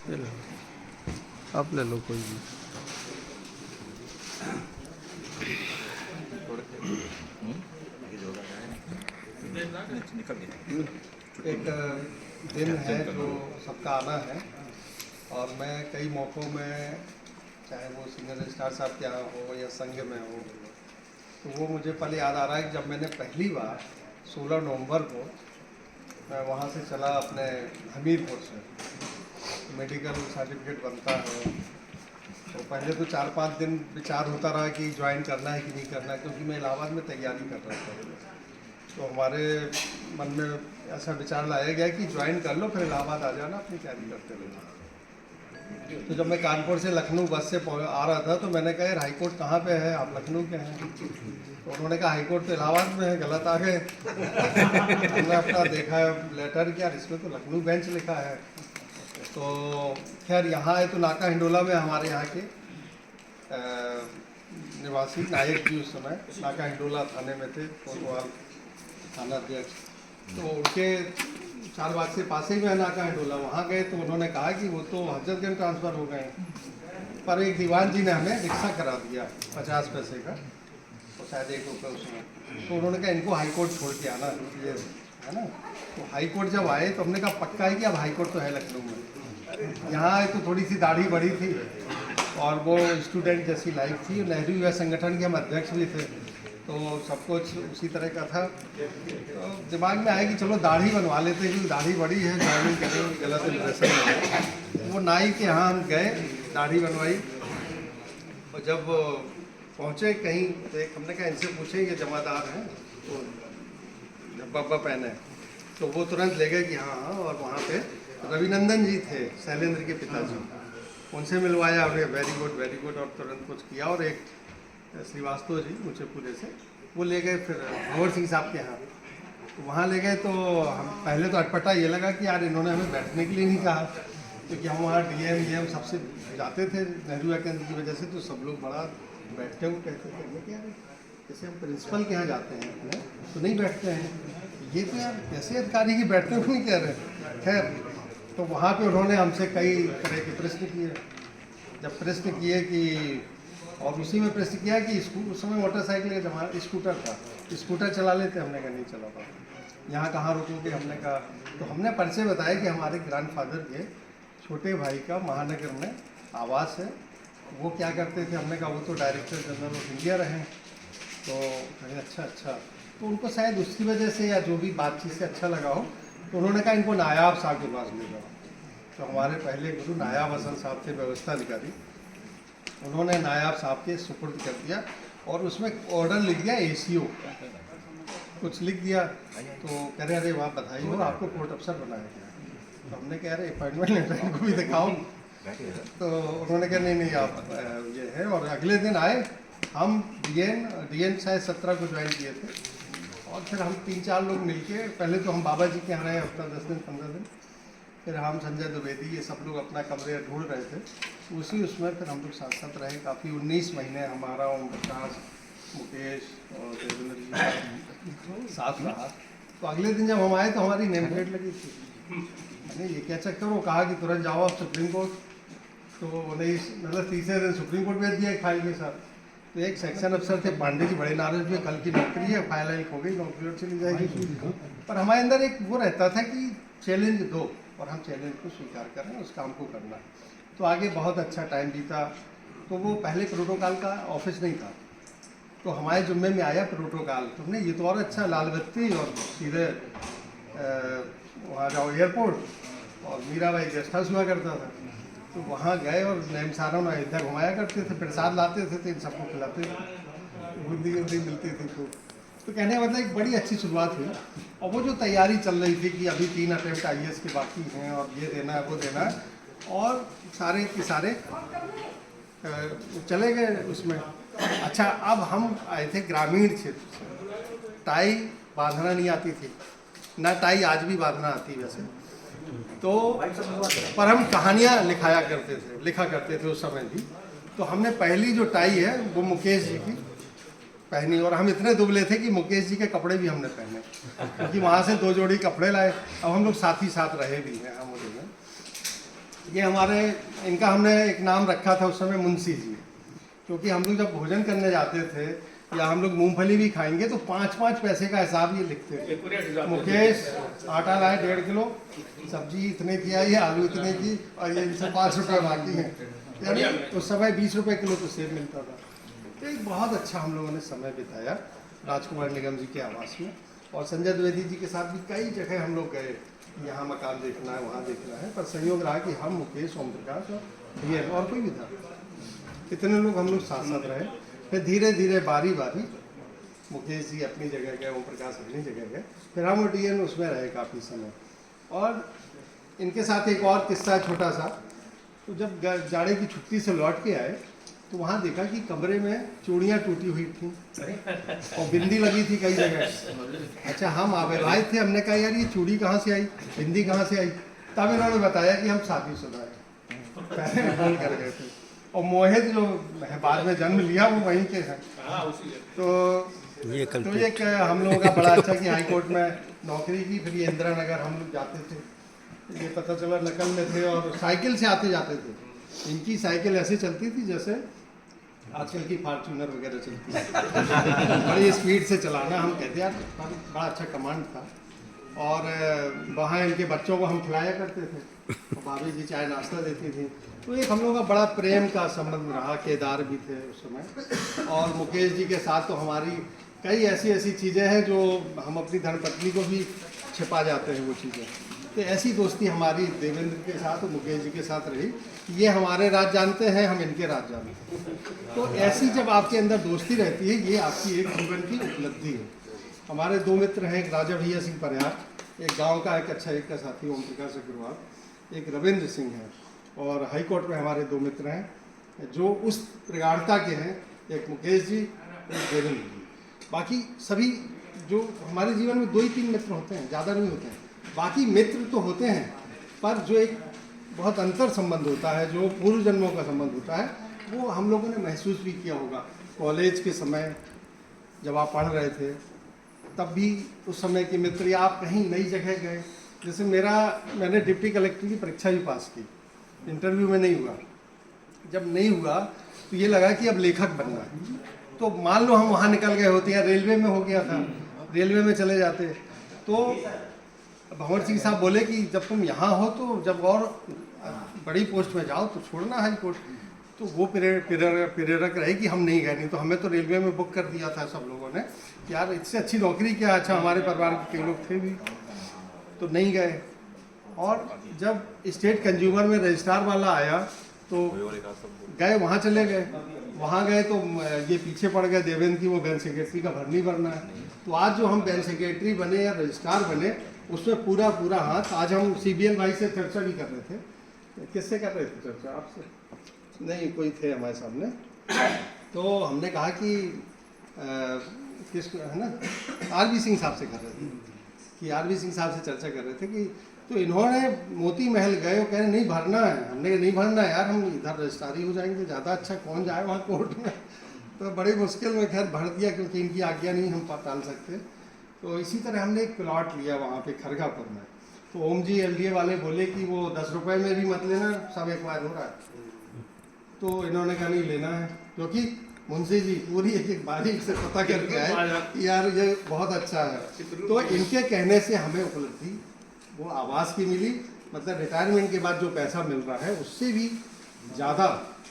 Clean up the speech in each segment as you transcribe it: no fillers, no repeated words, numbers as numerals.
ले लो, आप ले लो कोई भी। एक दिन है जो सबका आना है, और मैं कई मौक़ों में, चाहे वो सिंगर रजिस्ट्रार साहब के यहाँ हो या संघ में हो, तो वो मुझे पल याद आ रहा है कि जब मैंने पहली बार 16 नवंबर को मैं वहाँ से चला अपने हमीरपुर से, मेडिकल सर्टिफिकेट बनता है, तो पहले तो 4-5 दिन विचार होता रहा कि ज्वाइन करना है कि नहीं करना है, क्योंकि मैं इलाहाबाद में तैयारी कर रहा था। तो हमारे मन में ऐसा विचार लाया गया कि ज्वाइन कर लो, फिर इलाहाबाद आ जाना, अपनी तैयारी करते रहना। तो जब मैं कानपुर से लखनऊ बस से आ रहा था, तो मैंने कहा यार हाईकोर्ट कहाँ पे है, आप लखनऊ के हैं? तो उन्होंने कहा हाईकोर्ट तो इलाहाबाद में है, गलत आ गए। हमने अपना देखा है लेटर कि यार इसमें तो लखनऊ बेंच लिखा है। तो खैर यहाँ आए तो नाका हिंडोला में हमारे यहाँ के निवासी नायक जी उस समय नाका हिंडोला थाने में थे, कोतवाल थाना अध्यक्ष। तो उनके 4 बाग से पास ही में नाका हिंडोला, वहाँ गए तो उन्होंने कहा कि वो तो हजरतगंज ट्रांसफ़र हो गए हैं, पर एक दीवान जी ने हमें रिक्शा करा दिया 50 पैसे का, तो शायद 1 रुपये उसमें। तो उन्होंने कहा इनको हाई कोर्ट छोड़ के आना, ये है ना। तो हाई कोर्ट जब आए तो हमने कहा पक्का है कि अब हाई कोर्ट तो है लखनऊ में। यहाँ आए तो थोड़ी सी दाढ़ी बड़ी थी और वो स्टूडेंट जैसी लाइफ थी। नेहरू युवा संगठन के हम अध्यक्ष भी थे, तो सब कुछ उसी तरह का था। तो दिमाग में आया कि चलो दाढ़ी बनवा लेते हैं, क्योंकि दाढ़ी बड़ी है, ज्वाइनिंग करें, गलत इंप्रेशन है। वो नाई के यहाँ हम गए, दाढ़ी बनवाई, और जब पहुँचे कहीं तो एक हमने कहा इनसे पूछे ये जमादार हैं, वो बब्बा पहने, तो वो तुरंत ले गए कि हाँ हाँ। और वहाँ पे रविनंदन जी थे, शैलेंद्र के पिताजी, उनसे मिलवाया, उन्हें वेरी गुड और तुरंत कुछ किया। और एक श्रीवास्तव जी ऊँचेपुरे से, वो ले गए फिर भंवर सिंह साहब के यहाँ। तो वहाँ ले गए तो हम पहले तो अटपटा ये लगा कि यार इन्होंने हमें बैठने के लिए नहीं कहा, क्योंकि हम वहाँ डीएम सबसे जाते थे नेहरू युवा केंद्र की वजह से, तो सब लोग बड़ा बैठते हुए कहते थे कि यार जैसे हम प्रिंसिपल के यहाँ जाते हैं तो नहीं बैठते हैं, ये तो यार कैसे अधिकारी की बैठने को नहीं कह रहे। खैर, तो वहाँ पे उन्होंने हमसे कई तरह के प्रश्न किए। जब प्रश्न किए कि, और उसी में प्रश्न किया कि उस समय मोटरसाइकिल का जमाना, स्कूटर था, स्कूटर चला लेते, हमने कहा नहीं चला पाता। यहाँ कहाँ रुकोगे, हमने कहा। तो हमने परिचय बताया कि हमारे ग्रैंडफादर के छोटे भाई का महानगर में आवास है, वो क्या करते थे, हमने कहा वो तो डायरेक्टर जनरल ऑफ इंडिया रहे। तो कहे अच्छा। तो उनको शायद उसकी वजह से या जो भी बातचीत से अच्छा लगा हो, तो उन्होंने कहा इनको नायाब साहब के पास ले जाओ। तो हमारे पहले गुरु नायाब हसन साहब थे, व्यवस्था अधिकारी, उन्होंने नायाब साहब के सुपुर्द कर दिया, और उसमें ऑर्डर लिख दिया ACO, कुछ लिख दिया। तो कह रहे अरे वाह बधाई हो, आपको कोर्ट अफसर बनाया गया। तो हमने कह रहे अपॉइंटमेंट लेटर इनको भी दिखाओ। तो उन्होंने कहा नहीं आप ये है। और अगले दिन आए हम, DN शायद 17 को ज्वाइन किए थे, और फिर हम 3-4 लोग मिलके, पहले तो हम बाबा जी के यहाँ रहे हफ्ता 10 दिन 15 दिन, फिर हम संजय द्विवेदी ये सब लोग अपना कमरे ढूंढ रहे थे, उसी उसमें फिर हम लोग साथ साथ रहे काफ़ी। 19 महीने हमारा ओम प्रकाश, मुकेश और देवेंद्र जी साथ रहा। तो अगले दिन जब हम आए तो हमारी नेम प्लेट लगी थी। मैंने ये क्या चक्कर, वो कहा कि तुरंत जाओ आप सुप्रीम कोर्ट। तो नहीं, मतलब तीसरे दिन सुप्रीम कोर्ट भेज दिया एक फाइल के साथ। तो एक सेक्शन अफसर थे पांडे जी, बड़े नाराज हुए, कल की नौकरी है, फाइल खो गई, नौकरी और चली जाएगी। पर हमारे अंदर एक वो रहता था कि चैलेंज दो, और हम चैलेंज को स्वीकार कर रहे हैं, उस काम को करना। तो आगे बहुत अच्छा टाइम बीता। तो वो पहले प्रोटोकॉल का ऑफिस नहीं था, तो हमारे जुम्मे में आया प्रोटोकॉल। तो हमने ये तो और अच्छा, लाल बत्ती और सीधे वहाँ जाओ एयरपोर्ट, और मीराबाई गेस्ट हाउस हुआ करता था, तो वहाँ गए और नैम सारों में अयोध्या घुमाया करते थे, प्रसाद लाते थे, तो इन सबको खिलाते थे, बुंदी मिलती थी। तो कहने का मतलब एक बड़ी अच्छी शुरुआत हुई। और वो जो तैयारी चल रही थी कि अभी 3 अटेम्प्ट IAS के बाकी हैं, और ये देना है वो देना है, और सारे के सारे चले गए उसमें। अच्छा, अब हम आए थे ग्रामीण क्षेत्र से, टाई बांधना नहीं आती थी ना, टाई आज भी बांधना आती वैसे तो, पर हम कहानियाँ लिखा करते थे उस समय भी। तो हमने पहली जो टाई है वो मुकेश जी की पहनी, और हम इतने दुबले थे कि मुकेश जी के कपड़े भी हमने पहने, क्योंकि वहाँ से 2 जोड़ी कपड़े लाए। अब हम लोग साथ ही साथ रहे भी हैं हम उधर में। ये हमारे, इनका हमने एक नाम रखा था उस समय मुंशी जी, क्योंकि हम लोग जब भोजन करने जाते थे या हम लोग मूंगफली भी खाएंगे तो 5-5 पैसे का हिसाब ये लिखते थे। मुकेश आटा लाए 1.5 किलो, सब्जी इतने की आई है, आलू इतने की, और ये इनसे 5 रुपये बाकी हैं। यानी उस समय 20 रुपये किलो तो सेब मिलता था। तो एक बहुत अच्छा हम लोगों ने समय बिताया राजकुमार निगम जी के आवास में, और संजय द्विवेदी जी के साथ भी कई जगह हम लोग गए, यहाँ मकान देखना है, वहाँ देखना है, पर संयोग रहा कि हम, मुकेश, ओम प्रकाश और ये और कोई भी था, इतने लोग हम लोग साथ साथ रहे। फिर धीरे धीरे बारी बारी मुकेश जी अपनी जगह गए, ओम प्रकाश अपनी जगह गए, फिर हम डीएन उसमें रहे काफ़ी समय। और इनके साथ एक और किस्सा छोटा सा, तो जब जाड़े की छुट्टी से लौट के आए तो वहाँ देखा कि कमरे में चूड़ियाँ टूटी हुई थी और बिंदी लगी थी कई जगह। अच्छा, हम आए थे, हमने कहा यार ये चूड़ी कहाँ से आई, बिंदी कहाँ से आई, तब इन्होंने बताया कि हम शादीशुदा हैं, पहले फोन कर गए थे। और मोहित जो बाद में जन्म लिया वो वहीं के हैं। तो ये हम लोगों का बड़ा अच्छा कि हाई कोर्ट में नौकरी की, फिर ये इंदिरा नगर हम लोग जाते थे, ये पता चला नकल में थे और साइकिल से आते जाते थे। इनकी साइकिल ऐसे चलती थी जैसे आजकल की फॉर्च्यूनर वगैरह चलती है, बड़ी स्पीड से चलाना। हम कहते यार बड़ा अच्छा कमांड था। और वहाँ इनके बच्चों को हम खिलाया करते थे, तो भाभी जी चाय नाश्ता देती थी। तो एक हम लोगों का बड़ा प्रेम का संबंध रहा। केदार भी थे उस समय, और मुकेश जी के साथ तो हमारी कई ऐसी ऐसी चीज़ें हैं जो हम अपनी धर्मपत्नी को भी छिपा जाते हैं वो चीज़ें। तो ऐसी दोस्ती हमारी देवेंद्र के साथ और मुकेश जी के साथ रही। ये हमारे राज जानते हैं, हम इनके राज जानते हैं। तो ऐसी जब आपके अंदर दोस्ती रहती है, ये आपकी एक जीवन की उपलब्धि है। हमारे 2 मित्र हैं, एक राजा भैया सिंह परिहार, एक गांव का एक अच्छा एक का साथी ओम प्रकाश अग्रवाल, एक रविंद्र सिंह है। और हाई कोर्ट में हमारे 2 मित्र हैं जो उस प्रगाढ़ता के हैं, एक मुकेश जी, एक देवेंद्र जी। बाकी सभी जो हमारे जीवन में 2 ही 3 मित्र होते हैं, ज़्यादा नहीं होते हैं। बाकी मित्र तो होते हैं, पर जो एक बहुत अंतर संबंध होता है, जो पूर्व जन्मों का संबंध होता है, वो हम लोगों ने महसूस भी किया होगा। कॉलेज के समय जब आप पढ़ रहे थे, तब भी उस समय के मित्र, या आप कहीं नई जगह गए, जैसे मैंने डिप्टी कलेक्टर की परीक्षा भी पास की, इंटरव्यू में नहीं हुआ। जब नहीं हुआ तो ये लगा कि अब लेखक बनना है। तो मान लो हम वहाँ निकल गए होते, या रेलवे में हो गया था, रेलवे में चले जाते, तो भंवर सिंह साहब बोले कि जब तुम यहाँ हो तो जब और बड़ी पोस्ट में जाओ तो छोड़ना हाई कोर्ट। तो वो प्रेरक रहे कि हम नहीं गए, नहीं तो हमें तो रेलवे में बुक कर दिया था सब लोगों ने, यार इससे अच्छी नौकरी क्या। अच्छा, हमारे परिवार के कई लोग थे भी, तो नहीं गए। और जब स्टेट कंज्यूमर में रजिस्ट्रार वाला आया तो गए, वहाँ चले गए। वहाँ गए तो ये पीछे पड़ गए देवेंद्र की, वो बैंक सेक्रेटरी का भरनी भरना है। तो आज जो हम बैंक सेक्रेटरी बने या रजिस्ट्रार बने, उसमें पूरा हाथ। आज हम CBL भाई से चर्चा भी कर रहे थे। किससे कर रहे थे चर्चा? आपसे नहीं, कोई थे हमारे सामने। तो हमने कहा कि किस है ना, RV सिंह साहब से कर रहे थे कि RV सिंह साहब से चर्चा कर रहे थे कि तो इन्होंने मोती महल गए और कह रहे नहीं भरना है। हमने कहा नहीं भरना है यार, हम इधर रजिस्ट्रारी हो जाएंगे, ज़्यादा अच्छा कौन जाए वहाँ कोर्ट में। तो बड़ी मुश्किल में खैर भर दिया, क्योंकि इनकी आज्ञा नहीं हम टाल सकते। तो इसी तरह हमने एक प्लॉट लिया वहाँ पे खरगापुर में। तो ओम जी LDA वाले बोले कि वो 10 रुपये में भी मत लेना, सब एक बार हो रहा है। तो इन्होंने कहा नहीं लेना है, क्योंकि मुंशी जी पूरी एक बारीक से पता करके आए कि यार ये बहुत अच्छा है। तो इनके कहने से हमें उपलब्धि वो आवास की मिली, मतलब रिटायरमेंट के बाद जो पैसा मिल रहा है उससे भी ज़्यादा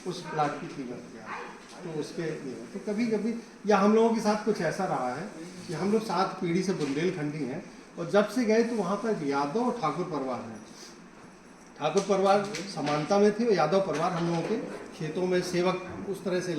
उस प्लाट की कीमत क्या है। तो उसके तो कभी कभी, या हम लोगों के साथ कुछ ऐसा रहा है कि हम लोग 7 पीढ़ी से बुंदेलखंडी हैं, और जब से गए तो वहाँ पर यादव और ठाकुर परिवार है। ठाकुर परिवार समानता में थे, और यादव परिवार हम लोगों के खेतों में सेवक उस तरह से